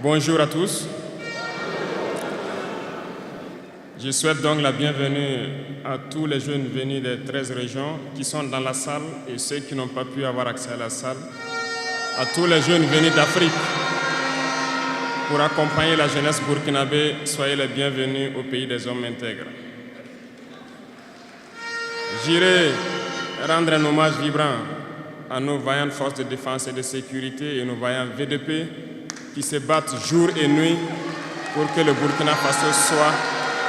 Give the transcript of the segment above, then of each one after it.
Bonjour à tous. Je souhaite donc la bienvenue à tous les jeunes venus des 13 régions qui sont dans la salle et ceux qui n'ont pas pu avoir accès à la salle. À tous les jeunes venus d'Afrique pour accompagner la jeunesse burkinabé, soyez les bienvenus au pays des hommes intègres. J'irai rendre un hommage vibrant à nos vaillantes forces de défense et de sécurité et nos vaillants VDP qui se battent jour et nuit pour que le Burkina Faso soit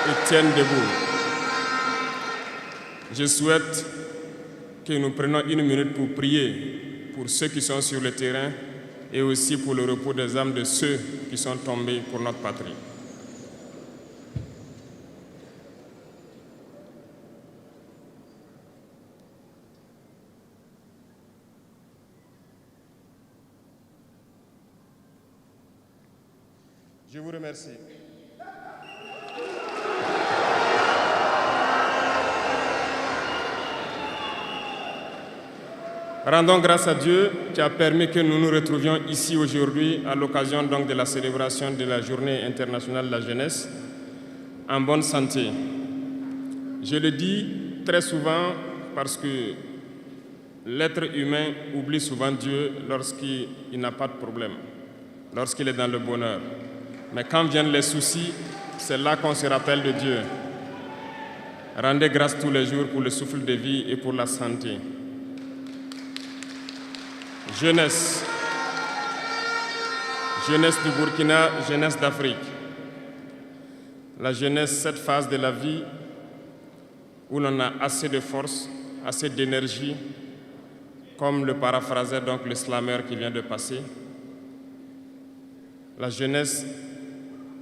et tienne debout. Je souhaite que nous prenions une minute pour prier pour ceux qui sont sur le terrain et aussi pour le repos des âmes de ceux qui sont tombés pour notre patrie. Je vous remercie. Rendons grâce à Dieu qui a permis que nous nous retrouvions ici aujourd'hui à l'occasion donc de la célébration de la Journée internationale de la jeunesse en bonne santé. Je le dis très souvent parce que l'être humain oublie souvent Dieu lorsqu'il n'a pas de problème, lorsqu'il est dans le bonheur. Mais quand viennent les soucis, c'est là qu'on se rappelle de Dieu. Rendez grâce tous les jours pour le souffle de vie et pour la santé. Jeunesse. Jeunesse du Burkina, jeunesse d'Afrique. La jeunesse, cette phase de la vie où l'on a assez de force, assez d'énergie, comme le paraphrasait donc le slammer qui vient de passer. La jeunesse,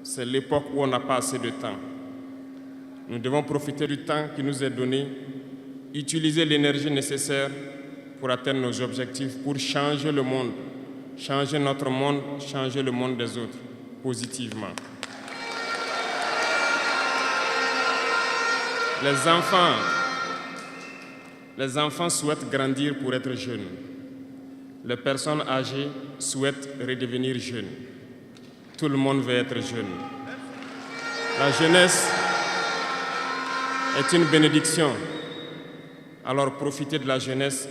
c'est l'époque où on n'a pas assez de temps. Nous devons profiter du temps qui nous est donné, utiliser l'énergie nécessaire pour atteindre nos objectifs, pour changer le monde, changer notre monde, changer le monde des autres, positivement. Les enfants souhaitent grandir pour être jeunes. Les personnes âgées souhaitent redevenir jeunes. Tout le monde veut être jeune. La jeunesse est une bénédiction. Alors profitez de la jeunesse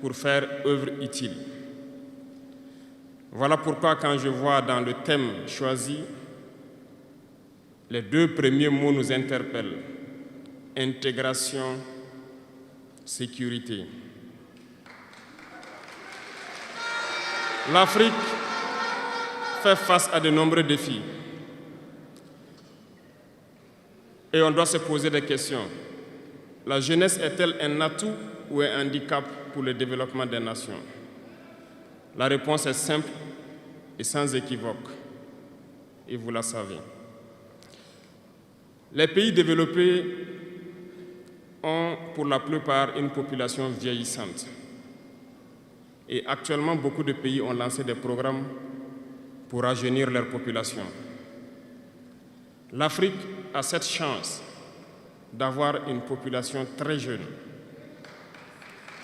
pour faire œuvre utile. Voilà pourquoi quand je vois dans le thème choisi, les deux premiers mots nous interpellent. Intégration, sécurité. L'Afrique fait face à de nombreux défis. Et on doit se poser des questions. La jeunesse est-elle un atout ou un handicap pour le développement des nations? La réponse est simple et sans équivoque. Et vous la savez. Les pays développés ont pour la plupart une population vieillissante. Et actuellement, beaucoup de pays ont lancé des programmes pour rajeunir leur population. L'Afrique a cette chance d'avoir une population très jeune.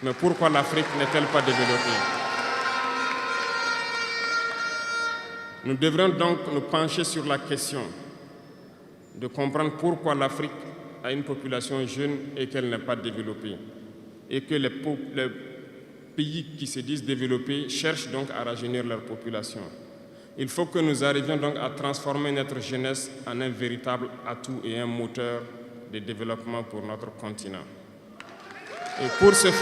Mais pourquoi l'Afrique n'est-elle pas développée? Nous devrions donc nous pencher sur la question de comprendre pourquoi l'Afrique a une population jeune et qu'elle n'est pas développée. Et que les pays qui se disent développés cherchent donc à rajeunir leur population. Il faut que nous arrivions donc à transformer notre jeunesse en un véritable atout et un moteur de développement pour notre continent. Et pour ce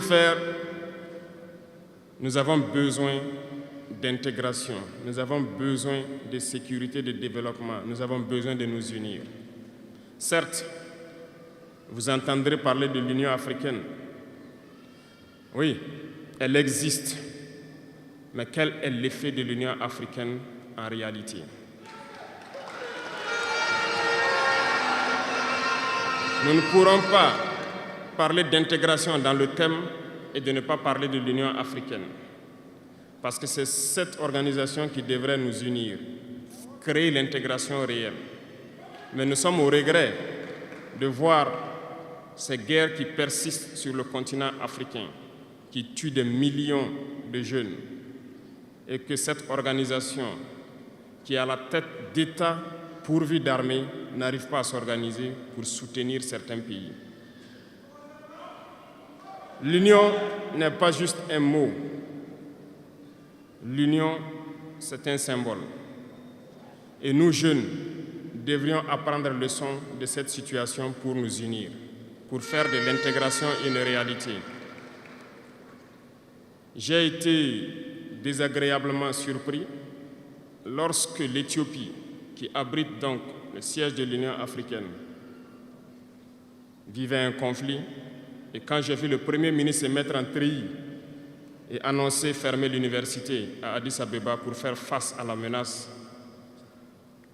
faire, nous avons besoin d'intégration, nous avons besoin de sécurité, de développement, nous avons besoin de nous unir. Certes, vous entendrez parler de l'Union africaine. Oui, elle existe. Mais quel est l'effet de l'Union africaine en réalité? Nous ne pourrons pas parler d'intégration dans le thème et de ne pas parler de l'Union africaine. Parce que c'est cette organisation qui devrait nous unir, créer l'intégration réelle. Mais nous sommes au regret de voir ces guerres qui persistent sur le continent africain, qui tuent des millions de jeunes et que cette organisation, qui est à la tête d'États pourvus d'armées, n'arrive pas à s'organiser pour soutenir certains pays. L'union n'est pas juste un mot. L'union, c'est un symbole. Et nous, jeunes, devrions apprendre leçon de cette situation pour nous unir, pour faire de l'intégration une réalité. J'ai été désagréablement surpris lorsque l'Éthiopie, qui abrite donc le siège de l'Union africaine, vivait un conflit. Et quand j'ai vu le Premier ministre se mettre en treillis et annoncer fermer l'université à Addis Abeba pour faire face à la menace,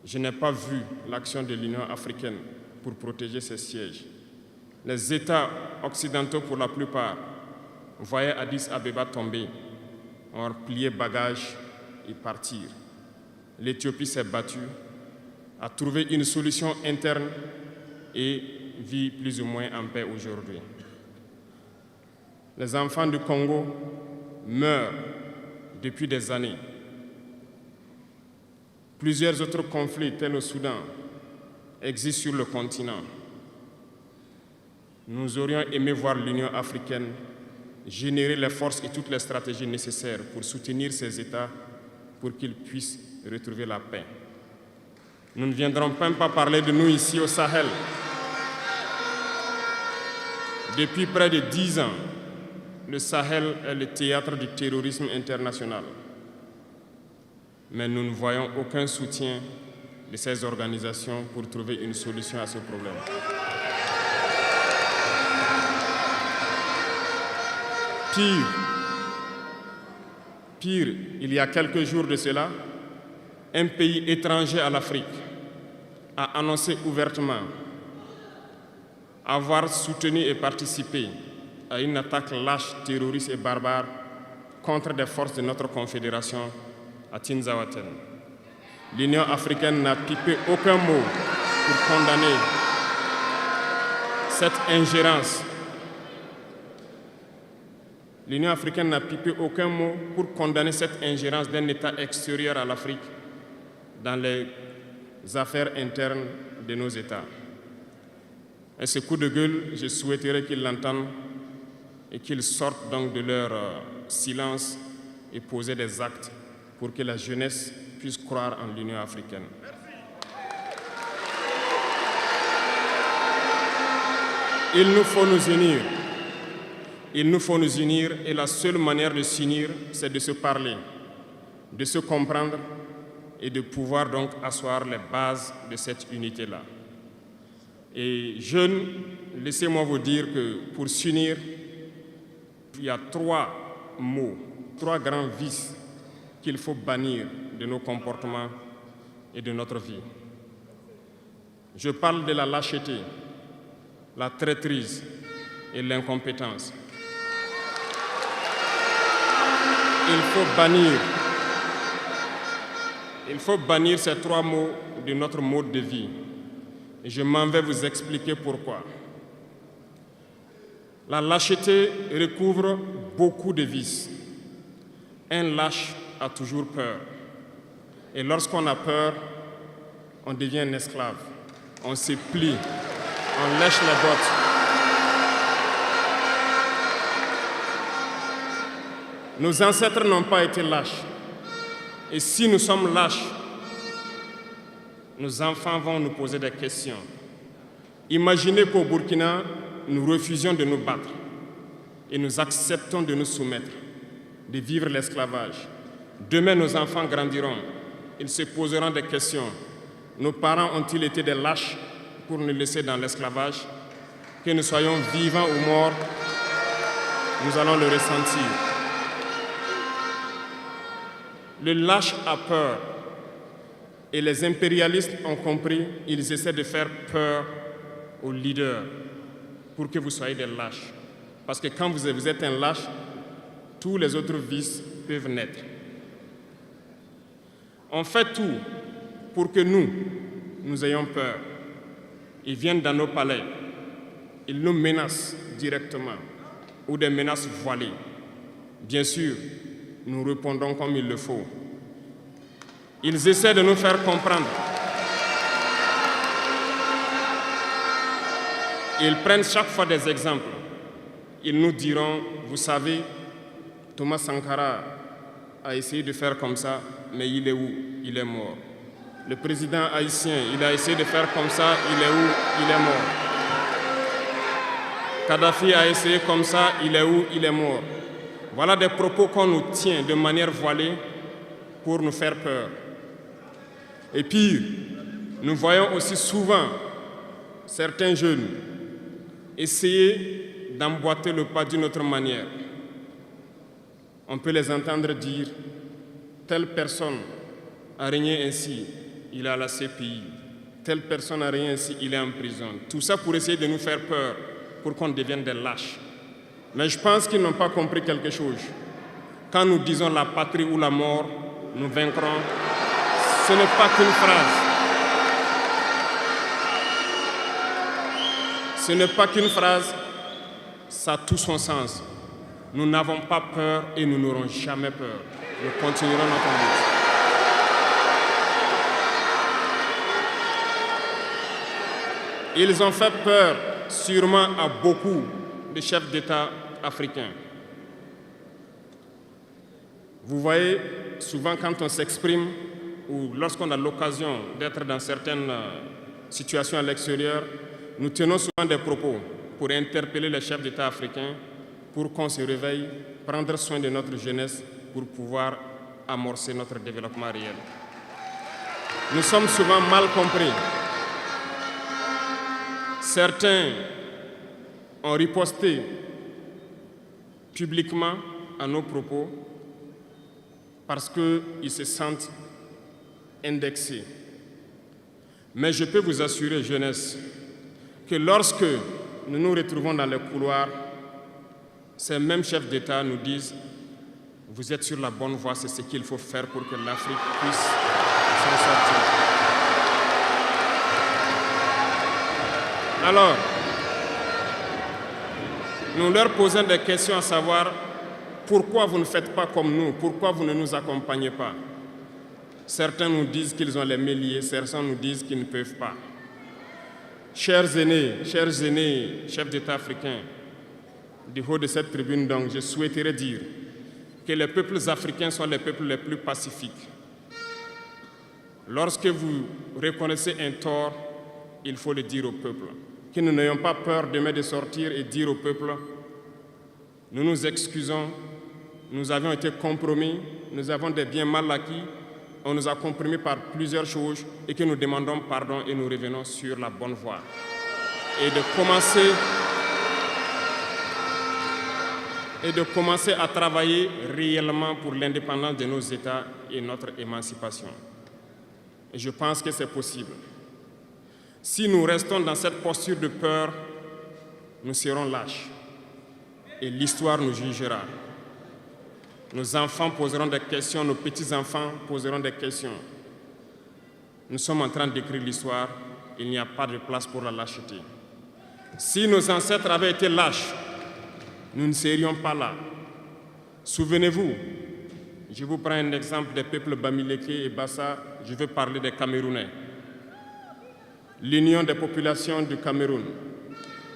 je n'ai pas vu l'action de l'Union africaine pour protéger ses sièges. Les États occidentaux, pour la plupart, voyaient Addis Abeba tomber, ont plié bagages et partir. L'Éthiopie s'est battue, a trouvé une solution interne et vit plus ou moins en paix aujourd'hui. Les enfants du Congo meurent depuis des années. Plusieurs autres conflits, tels au Soudan, existent sur le continent. Nous aurions aimé voir l'Union africaine générer les forces et toutes les stratégies nécessaires pour soutenir ces États pour qu'ils puissent retrouver la paix. Nous ne viendrons même pas parler de nous ici au Sahel. Depuis près de 10 ans, le Sahel est le théâtre du terrorisme international. Mais nous ne voyons aucun soutien de ces organisations pour trouver une solution à ce problème. Pire, il y a quelques jours de cela, un pays étranger à l'Afrique a annoncé ouvertement avoir soutenu et participé à une attaque lâche, terroriste et barbare contre des forces de notre confédération à Tinzaouaten. L'Union africaine n'a pipé aucun mot pour condamner cette ingérence. L'Union africaine n'a pipé aucun mot pour condamner cette ingérence d'un État extérieur à l'Afrique dans les affaires internes de nos États. Et ce coup de gueule, je souhaiterais qu'ils l'entendent et qu'ils sortent donc de leur silence et poser des actes pour que la jeunesse puisse croire en l'Union africaine. Il nous faut nous unir. Il nous faut nous unir et la seule manière de s'unir, c'est de se parler, de se comprendre et de pouvoir donc asseoir les bases de cette unité-là. Et jeunes, laissez-moi vous dire que pour s'unir, il y a 3 mots, 3 grands vices qu'il faut bannir de nos comportements et de notre vie. Je parle de la lâcheté, la traîtrise et l'incompétence. Il faut bannir ces 3 mots de notre mode de vie. Et je m'en vais vous expliquer pourquoi. La lâcheté recouvre beaucoup de vices. Un lâche a toujours peur. Et lorsqu'on a peur, on devient un esclave. On se plie, on lèche les bottes. Nos ancêtres n'ont pas été lâches. Et si nous sommes lâches, nos enfants vont nous poser des questions. Imaginez qu'au Burkina, nous refusions de nous battre et nous acceptons de nous soumettre, de vivre l'esclavage. Demain, nos enfants grandiront. Ils se poseront des questions. Nos parents ont-ils été des lâches pour nous laisser dans l'esclavage? Que nous soyons vivants ou morts, nous allons le ressentir. Le lâche a peur. Et les impérialistes ont compris, ils essaient de faire peur aux leaders pour que vous soyez des lâches. Parce que quand vous êtes un lâche, tous les autres vices peuvent naître. On fait tout pour que nous ayons peur. Ils viennent dans nos palais, ils nous menacent directement ou des menaces voilées. Bien sûr, nous répondons comme il le faut. Ils essaient de nous faire comprendre. Ils prennent chaque fois des exemples. Ils nous diront, vous savez, Thomas Sankara a essayé de faire comme ça, mais il est où? Il est mort. Le président haïtien, il a essayé de faire comme ça, il est où? Il est mort. Kadhafi a essayé comme ça, il est où? Il est mort. Voilà des propos qu'on nous tient de manière voilée pour nous faire peur. Et pire, nous voyons aussi souvent certains jeunes essayer d'emboîter le pas d'une autre manière. On peut les entendre dire « telle personne a régné ainsi, il est à la CPI. Telle personne a régné ainsi, il est en prison. » Tout ça pour essayer de nous faire peur, pour qu'on devienne des lâches. Mais je pense qu'ils n'ont pas compris quelque chose. Quand nous disons la patrie ou la mort, nous vaincrons, ce n'est pas qu'une phrase. Ce n'est pas qu'une phrase, ça a tout son sens. Nous n'avons pas peur et nous n'aurons jamais peur. Nous continuerons notre lutte. Ils ont fait peur sûrement à beaucoup de chefs d'État africains. Vous voyez, souvent quand on s'exprime ou lorsqu'on a l'occasion d'être dans certaines situations à l'extérieur, nous tenons souvent des propos pour interpeller les chefs d'État africains pour qu'on se réveille, prendre soin de notre jeunesse pour pouvoir amorcer notre développement réel. Nous sommes souvent mal compris. Certains ont riposté publiquement à nos propos parce qu'ils se sentent indexés. Mais je peux vous assurer, jeunesse, que lorsque nous nous retrouvons dans les couloirs, ces mêmes chefs d'État nous disent « Vous êtes sur la bonne voie, c'est ce qu'il faut faire pour que l'Afrique puisse s'en sortir. » Alors, nous leur posons des questions à savoir pourquoi vous ne faites pas comme nous, pourquoi vous ne nous accompagnez pas. Certains nous disent qu'ils ont les méliers, certains nous disent qu'ils ne peuvent pas. Chers aînés, chefs d'État africains, du haut de cette tribune, donc, je souhaiterais dire que les peuples africains sont les peuples les plus pacifiques. Lorsque vous reconnaissez un tort, il faut le dire au peuple. Que nous n'ayons pas peur demain de sortir et dire au peuple, nous nous excusons, nous avions été compromis, nous avons des biens mal acquis, on nous a compromis par plusieurs choses et que nous demandons pardon et nous revenons sur la bonne voie. Et de commencer à travailler réellement pour l'indépendance de nos États et notre émancipation. Et je pense que c'est possible. Si nous restons dans cette posture de peur, nous serons lâches et l'histoire nous jugera. Nos enfants poseront des questions, nos petits-enfants poseront des questions. Nous sommes en train d'écrire l'histoire, il n'y a pas de place pour la lâcheté. Si nos ancêtres avaient été lâches, nous ne serions pas là. Souvenez-vous, je vous prends un exemple des peuples Bamileke et Bassa, je veux parler des Camerounais. L'Union des populations du Cameroun,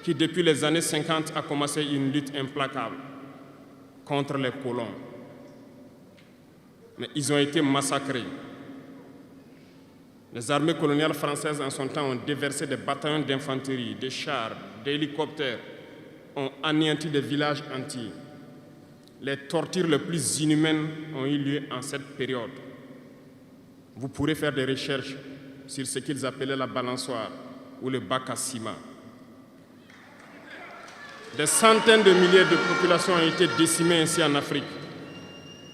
qui depuis les années 50 a commencé une lutte implacable contre les colons. Mais ils ont été massacrés. Les armées coloniales françaises en son temps ont déversé des bataillons d'infanterie, des chars, des hélicoptères, ont anéanti des villages entiers. Les tortures les plus inhumaines ont eu lieu en cette période. Vous pourrez faire des recherches sur ce qu'ils appelaient la balançoire ou le bac à ciment. Des centaines de milliers de populations ont été décimées ainsi en Afrique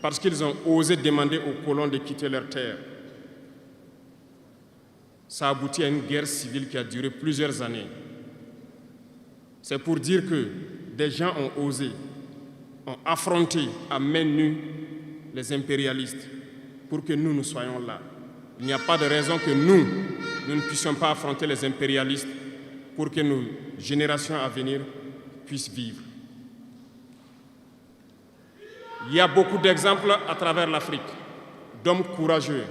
parce qu'ils ont osé demander aux colons de quitter leur terre. Ça a abouti à une guerre civile qui a duré plusieurs années. C'est pour dire que des gens ont osé, ont affronté à main nue les impérialistes pour que nous soyons là. Il n'y a pas de raison que nous ne puissions pas affronter les impérialistes pour que nos générations à venir puissent vivre. Il y a beaucoup d'exemples à travers l'Afrique d'hommes courageux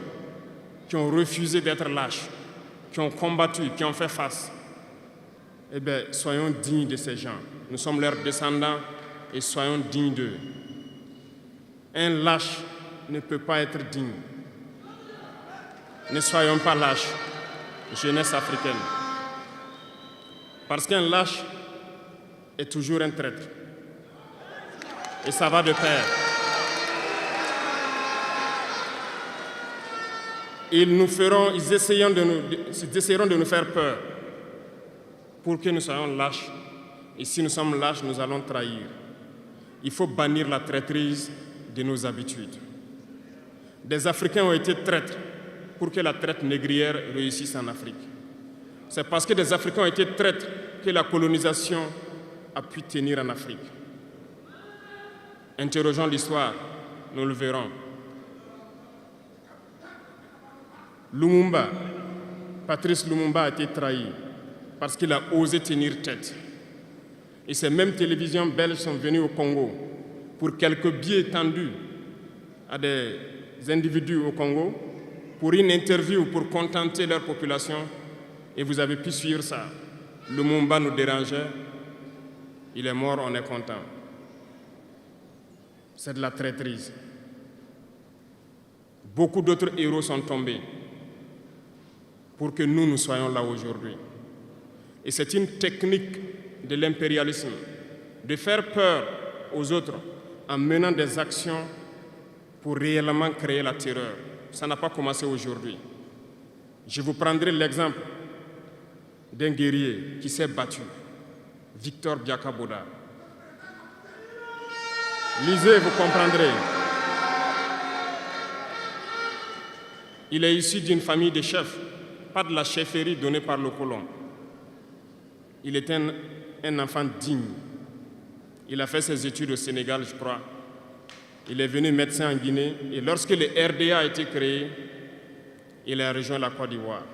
qui ont refusé d'être lâches, qui ont combattu, qui ont fait face. Eh bien, soyons dignes de ces gens. Nous sommes leurs descendants et soyons dignes d'eux. Un lâche ne peut pas être digne. Ne soyons pas lâches, jeunesse africaine. Parce qu'un lâche est toujours un traître. Et ça va de pair. Ils essaieront de nous faire peur pour que nous soyons lâches. Et si nous sommes lâches, nous allons trahir. Il faut bannir la traîtrise de nos habitudes. Des Africains ont été traîtres pour que la traite négrière réussisse en Afrique. C'est parce que des Africains ont été traîtres que la colonisation a pu tenir en Afrique. Interrogeons l'histoire, nous le verrons. Lumumba, Patrice Lumumba a été trahi parce qu'il a osé tenir tête. Et ces mêmes télévisions belges sont venues au Congo pour quelques billets tendus à des individus au Congo pour une interview pour contenter leur population. Et vous avez pu suivre ça. Lumumba nous dérangeait. Il est mort, on est content. C'est de la traîtrise. Beaucoup d'autres héros sont tombés pour que nous soyons là aujourd'hui. Et c'est une technique de l'impérialisme, de faire peur aux autres en menant des actions pour réellement créer la terreur. Ça n'a pas commencé aujourd'hui. Je vous prendrai l'exemple d'un guerrier qui s'est battu, Victor Biakaboda. Lisez, vous comprendrez. Il est issu d'une famille de chefs, pas de la chefferie donnée par le colon. Il était un enfant digne. Il a fait ses études au Sénégal, je crois. Il est venu médecin en Guinée et lorsque le RDA a été créé, il a rejoint la Côte d'Ivoire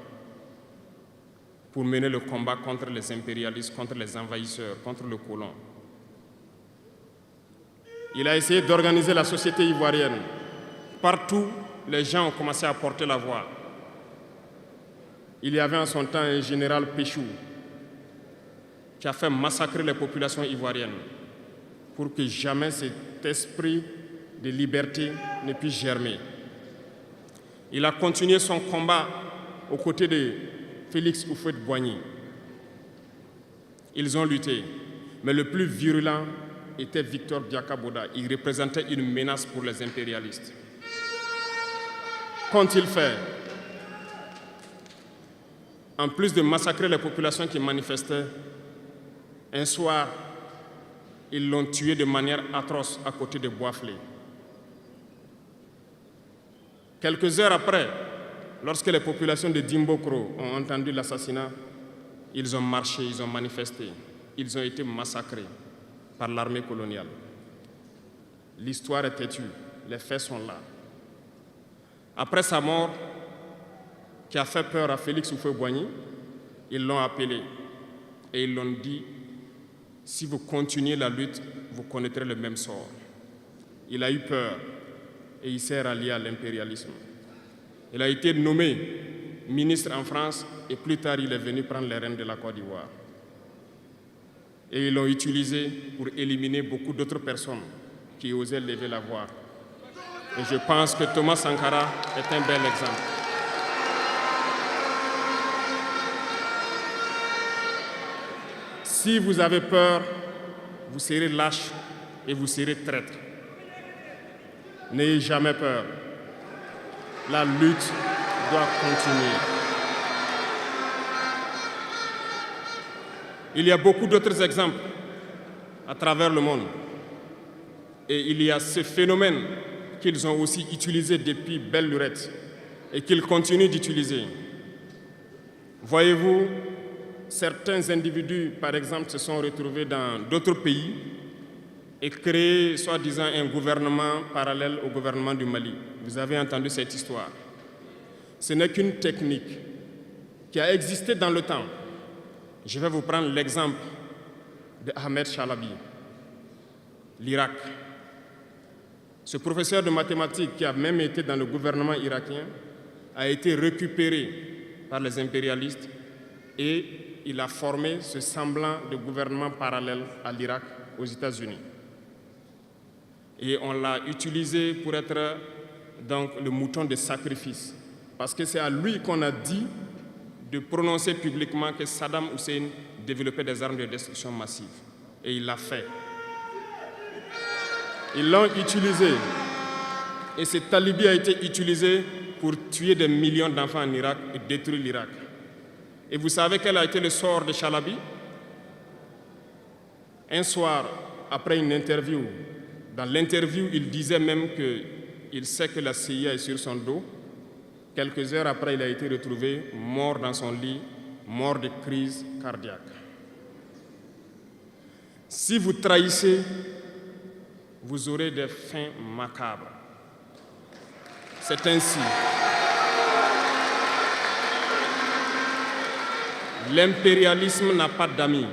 pour mener le combat contre les impérialistes, contre les envahisseurs, contre le colon. Il a essayé d'organiser la société ivoirienne. Partout, les gens ont commencé à porter la voix. Il y avait en son temps un général Péchou qui a fait massacrer les populations ivoiriennes pour que jamais cet esprit de liberté ne puisse germer. Il a continué son combat aux côtés de Félix Houphouët-Boigny. Ils ont lutté, mais le plus virulent était Victor Biakaboda. Il représentait une menace pour les impérialistes. Qu'ont-ils fait? En plus de massacrer les populations qui manifestaient, un soir, ils l'ont tué de manière atroce à côté de Boisflé. Quelques heures après, lorsque les populations de Dimbokro ont entendu l'assassinat, ils ont marché, ils ont manifesté, ils ont été massacrés par l'armée coloniale. L'histoire est têtue, les faits sont là. Après sa mort, qui a fait peur à Félix Houphouët-Boigny, ils l'ont appelé et ils l'ont dit: si vous continuez la lutte, vous connaîtrez le même sort. Il a eu peur et il s'est rallié à l'impérialisme. Il a été nommé ministre en France et plus tard il est venu prendre les rênes de la Côte d'Ivoire. Et ils l'ont utilisé pour éliminer beaucoup d'autres personnes qui osaient lever la voix. Et je pense que Thomas Sankara est un bel exemple. Si vous avez peur, vous serez lâche et vous serez traître. N'ayez jamais peur. La lutte doit continuer. Il y a beaucoup d'autres exemples à travers le monde. Et il y a ce phénomène qu'ils ont aussi utilisé depuis belle lurette et qu'ils continuent d'utiliser. Voyez-vous, certains individus, par exemple, se sont retrouvés dans d'autres pays et créé, soi-disant, un gouvernement parallèle au gouvernement du Mali. Vous avez entendu cette histoire. Ce n'est qu'une technique qui a existé dans le temps. Je vais vous prendre l'exemple de Ahmed Chalabi, l'Irak. Ce professeur de mathématiques, qui a même été dans le gouvernement irakien, a été récupéré par les impérialistes et il a formé ce semblant de gouvernement parallèle à l'Irak, aux États-Unis. Et on l'a utilisé pour être donc le mouton de sacrifice, parce que c'est à lui qu'on a dit de prononcer publiquement que Saddam Hussein développait des armes de destruction massive. Et il l'a fait. Ils l'ont utilisé. Et cet alibi a été utilisé pour tuer des millions d'enfants en Irak et détruire l'Irak. Et vous savez quel a été le sort de Chalabi? Un soir, après une interview, dans l'interview, il disait même qu'il sait que la CIA est sur son dos. Quelques heures après, il a été retrouvé mort dans son lit, mort de crise cardiaque. Si vous trahissez, vous aurez des fins macabres. C'est ainsi. L'impérialisme n'a pas d'amis.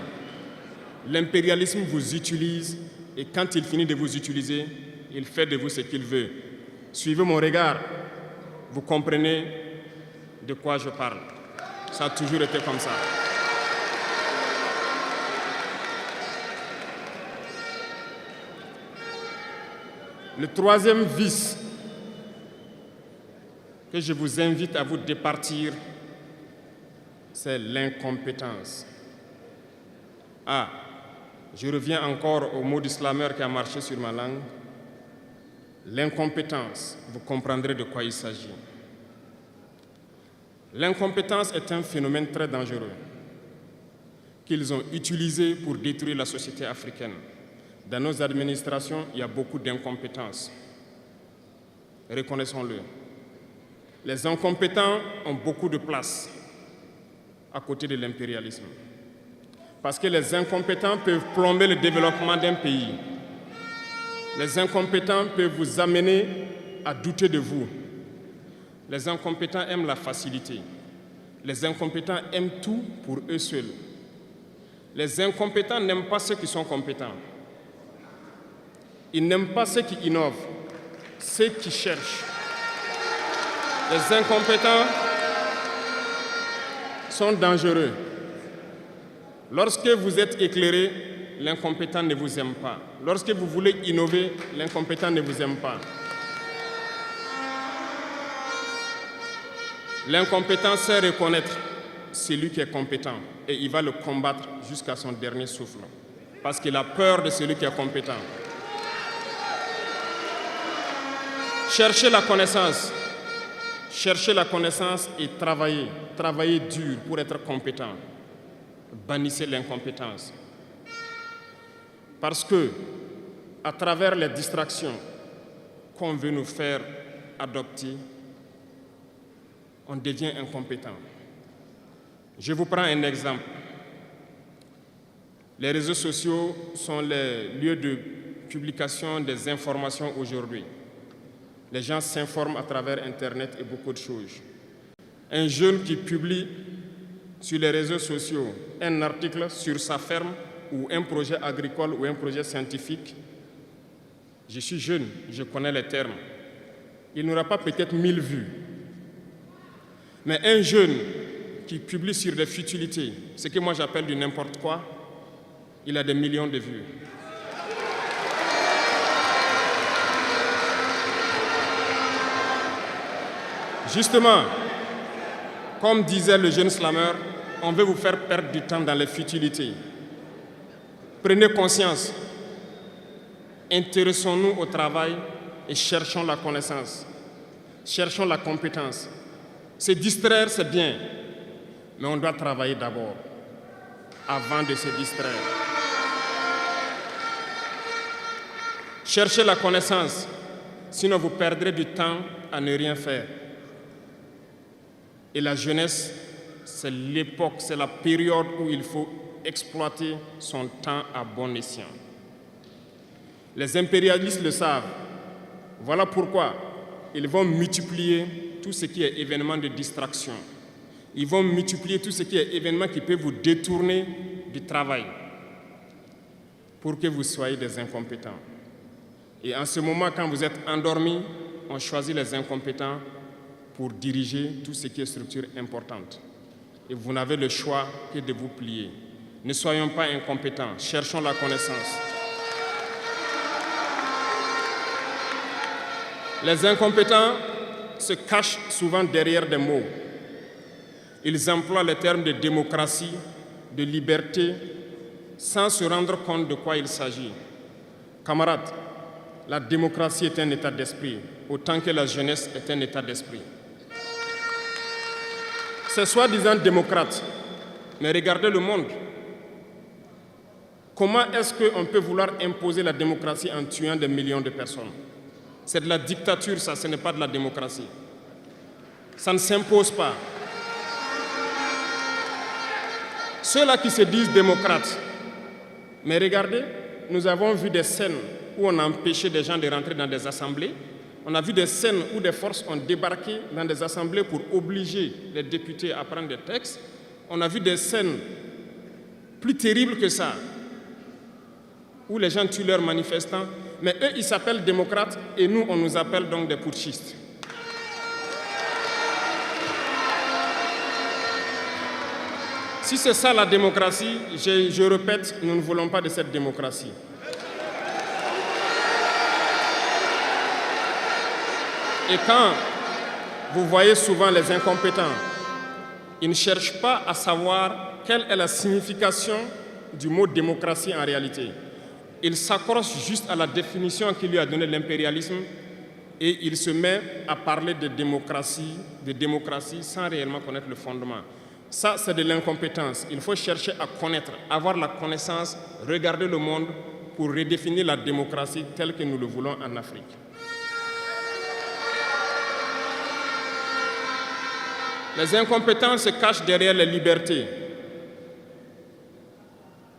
L'impérialisme vous utilise et quand il finit de vous utiliser, il fait de vous ce qu'il veut. Suivez mon regard, vous comprenez de quoi je parle. Ça a toujours été comme ça. Le troisième vice que je vous invite à vous départir, c'est l'incompétence. Ah, je reviens encore au mot du slameur qui a marché sur ma langue. L'incompétence, vous comprendrez de quoi il s'agit. L'incompétence est un phénomène très dangereux qu'ils ont utilisé pour détruire la société africaine. Dans nos administrations, il y a beaucoup d'incompétence. Reconnaissons-le. Les incompétents ont beaucoup de place à côté de l'impérialisme. Parce que les incompétents peuvent plomber le développement d'un pays. Les incompétents peuvent vous amener à douter de vous. Les incompétents aiment la facilité. Les incompétents aiment tout pour eux seuls. Les incompétents n'aiment pas ceux qui sont compétents. Ils n'aiment pas ceux qui innovent, ceux qui cherchent. Les incompétents sont dangereux. Lorsque vous êtes éclairé, l'incompétent ne vous aime pas. Lorsque vous voulez innover, l'incompétent ne vous aime pas. L'incompétent sait reconnaître celui qui est compétent et il va le combattre jusqu'à son dernier souffle parce qu'il a peur de celui qui est compétent. Cherchez la connaissance. Cherchez la connaissance et travaillez. Travaillez dur pour être compétent. Bannissez l'incompétence. Parce que, à travers les distractions qu'on veut nous faire adopter, on devient incompétent. Je vous prends un exemple. Les réseaux sociaux sont les lieux de publication des informations aujourd'hui. Les gens s'informent à travers Internet et beaucoup de choses. Un jeune qui publie sur les réseaux sociaux un article sur sa ferme ou un projet agricole ou un projet scientifique, je suis jeune, je connais les termes. Il n'aura pas peut-être 1000 vues. Mais un jeune qui publie sur des futilités, ce que moi j'appelle du n'importe quoi, il a des millions de vues. Justement, comme disait le jeune slameur, on veut vous faire perdre du temps dans les futilités. Prenez conscience, intéressons-nous au travail et cherchons la connaissance, cherchons la compétence. Se distraire, c'est bien, mais on doit travailler d'abord, avant de se distraire. Cherchez la connaissance, sinon vous perdrez du temps à ne rien faire. Et la jeunesse, c'est l'époque, c'est la période où il faut exploiter son temps à bon escient. Les impérialistes le savent. Voilà pourquoi ils vont multiplier tout ce qui est événement de distraction. Ils vont multiplier tout ce qui est événement qui peut vous détourner du travail pour que vous soyez des incompétents. Et en ce moment, quand vous êtes endormis, on choisit les incompétents pour diriger tout ce qui est structure importante. Et vous n'avez le choix que de vous plier. Ne soyons pas incompétents, cherchons la connaissance. Les incompétents se cachent souvent derrière des mots. Ils emploient les termes de démocratie, de liberté, sans se rendre compte de quoi il s'agit. Camarades, la démocratie est un état d'esprit, autant que la jeunesse est un état d'esprit. C'est soi-disant démocrate, mais regardez le monde. Comment est-ce qu'on peut vouloir imposer la démocratie en tuant des millions de personnes? C'est de la dictature, ça, ce n'est pas de la démocratie. Ça ne s'impose pas. Ceux-là qui se disent démocrates, mais regardez, nous avons vu des scènes où on a empêché des gens de rentrer dans des assemblées. On a vu des scènes où des forces ont débarqué dans des assemblées pour obliger les députés à prendre des textes. On a vu des scènes plus terribles que ça, où les gens tuent leurs manifestants. Mais eux, ils s'appellent démocrates et nous, on nous appelle donc des putschistes. Si c'est ça la démocratie, je répète, nous ne voulons pas de cette démocratie. Et quand vous voyez souvent les incompétents, ils ne cherchent pas à savoir quelle est la signification du mot démocratie en réalité. Ils s'accrochent juste à la définition qu'il lui a donnée l'impérialisme et il se met à parler de démocratie sans réellement connaître le fondement. Ça, c'est de l'incompétence. Il faut chercher à connaître, avoir la connaissance, regarder le monde pour redéfinir la démocratie telle que nous le voulons en Afrique. Les incompétents se cachent derrière les libertés.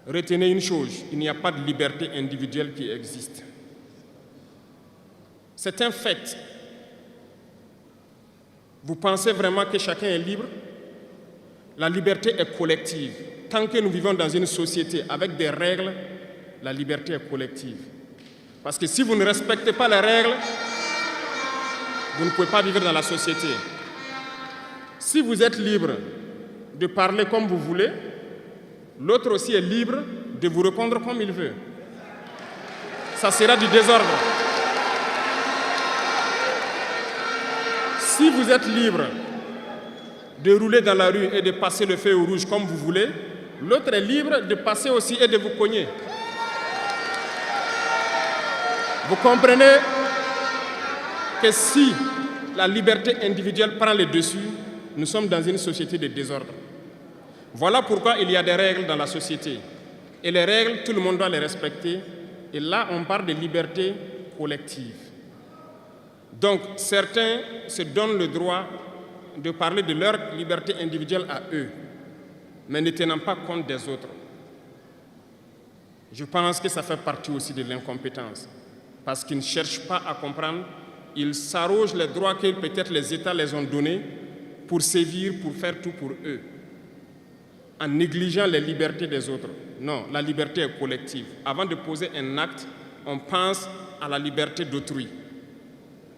Retenez une chose, il n'y a pas de liberté individuelle qui existe. C'est un fait. Vous pensez vraiment que chacun est libre? La liberté est collective. Tant que nous vivons dans une société avec des règles, la liberté est collective. Parce que si vous ne respectez pas les règles, vous ne pouvez pas vivre dans la société. Si vous êtes libre de parler comme vous voulez, l'autre aussi est libre de vous répondre comme il veut. Ça sera du désordre. Si vous êtes libre de rouler dans la rue et de passer le feu au rouge comme vous voulez, l'autre est libre de passer aussi et de vous cogner. Vous comprenez que si la liberté individuelle prend le dessus, nous sommes dans une société de désordre. Voilà pourquoi il y a des règles dans la société. Et les règles, tout le monde doit les respecter. Et là, on parle de liberté collective. Donc, certains se donnent le droit de parler de leur liberté individuelle à eux, mais ne tenant pas compte des autres. Je pense que ça fait partie aussi de l'incompétence, parce qu'ils ne cherchent pas à comprendre, ils s'arrogent les droits que peut-être les États les ont donnés pour sévir, pour faire tout pour eux, en négligeant les libertés des autres. Non, la liberté est collective. Avant de poser un acte, on pense à la liberté d'autrui.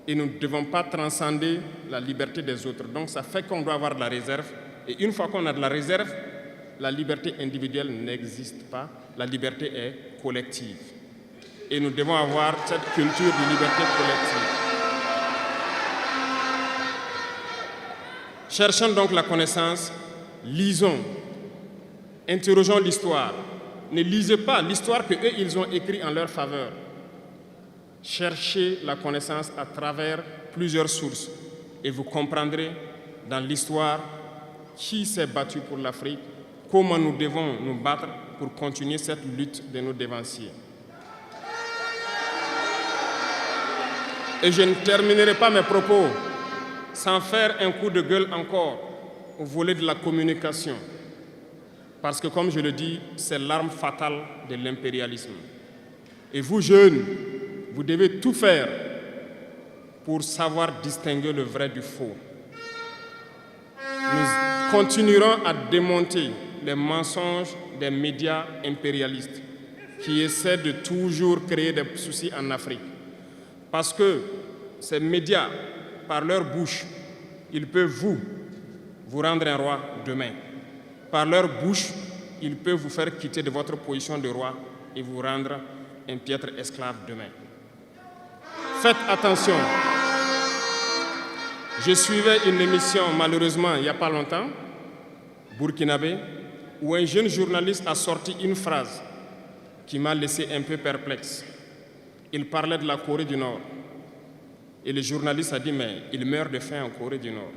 Et nous ne devons pas transcender la liberté des autres. Donc ça fait qu'on doit avoir de la réserve. Et une fois qu'on a de la réserve, la liberté individuelle n'existe pas. La liberté est collective. Et nous devons avoir cette culture de liberté collective. Cherchons donc la connaissance, lisons, interrogeons l'histoire. Ne lisez pas l'histoire qu'eux, ils ont écrite en leur faveur. Cherchez la connaissance à travers plusieurs sources et vous comprendrez dans l'histoire qui s'est battu pour l'Afrique, comment nous devons nous battre pour continuer cette lutte de nos dévanciers. Et je ne terminerai pas mes propos sans faire un coup de gueule encore au volet de la communication. Parce que, comme je le dis, c'est l'arme fatale de l'impérialisme. Et vous, jeunes, vous devez tout faire pour savoir distinguer le vrai du faux. Nous continuerons à démonter les mensonges des médias impérialistes qui essaient de toujours créer des soucis en Afrique. Parce que ces médias, par leur bouche, ils peuvent vous rendre un roi demain. Par leur bouche, ils peuvent vous faire quitter de votre position de roi et vous rendre un piètre esclave demain. Faites attention. Je suivais une émission, malheureusement, il n'y a pas longtemps, burkinabé, où un jeune journaliste a sorti une phrase qui m'a laissé un peu perplexe. Il parlait de la Corée du Nord. Et le journaliste a dit, mais il meurt de faim en Corée du Nord.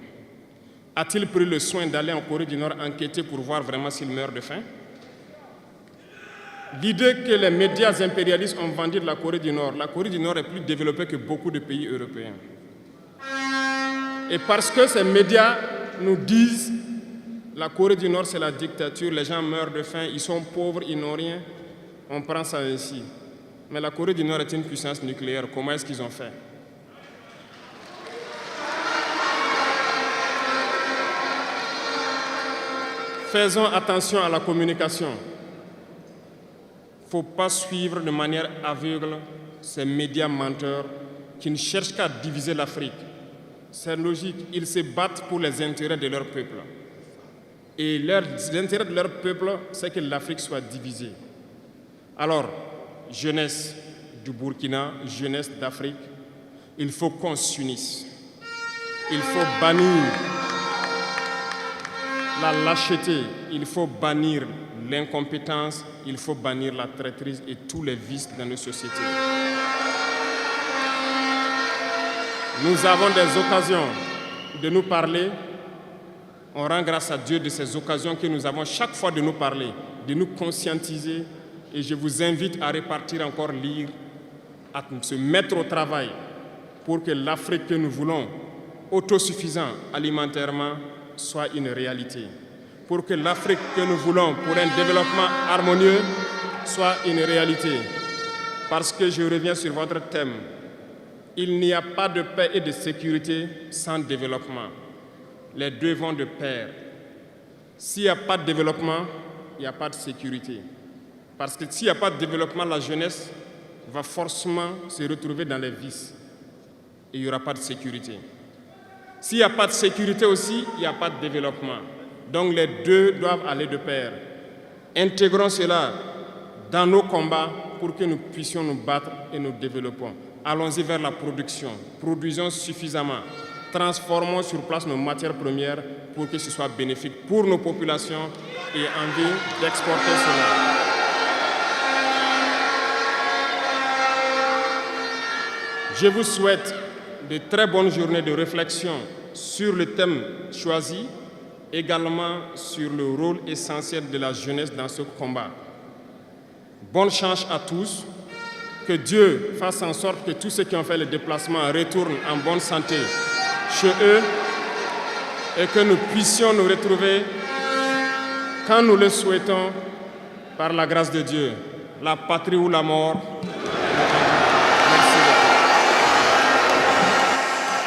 A-t-il pris le soin d'aller en Corée du Nord enquêter pour voir vraiment s'il meurt de faim? L'idée que les médias impérialistes ont vendu de la Corée du Nord est plus développée que beaucoup de pays européens. Et parce que ces médias nous disent la Corée du Nord c'est la dictature, les gens meurent de faim, ils sont pauvres, ils n'ont rien, on prend ça ainsi. Mais la Corée du Nord est une puissance nucléaire, comment est-ce qu'ils ont fait? Faisons attention à la communication. Il ne faut pas suivre de manière aveugle ces médias menteurs qui ne cherchent qu'à diviser l'Afrique. C'est logique, ils se battent pour les intérêts de leur peuple. Et les intérêts de leur peuple, c'est que l'Afrique soit divisée. Alors, jeunesse du Burkina, jeunesse d'Afrique, il faut qu'on s'unisse. Il faut bannir la lâcheté, il faut bannir l'incompétence, il faut bannir la traîtrise et tous les vices dans nos sociétés. Nous avons des occasions de nous parler. On rend grâce à Dieu de ces occasions que nous avons chaque fois de nous parler, de nous conscientiser. Et je vous invite à repartir encore lire, à se mettre au travail pour que l'Afrique que nous voulons, autosuffisante alimentairement, soit une réalité. Pour que l'Afrique que nous voulons pour un développement harmonieux soit une réalité. Parce que je reviens sur votre thème. Il n'y a pas de paix et de sécurité sans développement. Les deux vont de pair. S'il n'y a pas de développement, il n'y a pas de sécurité. Parce que s'il n'y a pas de développement, la jeunesse va forcément se retrouver dans les vices. Et il n'y aura pas de sécurité. S'il n'y a pas de sécurité aussi, il n'y a pas de développement. Donc les deux doivent aller de pair. Intégrons cela dans nos combats pour que nous puissions nous battre et nous développons. Allons-y vers la production. Produisons suffisamment. Transformons sur place nos matières premières pour que ce soit bénéfique pour nos populations et envie d'exporter cela. Je vous souhaite de très bonnes journées de réflexion sur le thème choisi, également sur le rôle essentiel de la jeunesse dans ce combat. Bonne chance à tous, que Dieu fasse en sorte que tous ceux qui ont fait le déplacement retournent en bonne santé chez eux et que nous puissions nous retrouver quand nous le souhaitons par la grâce de Dieu. La patrie ou la mort.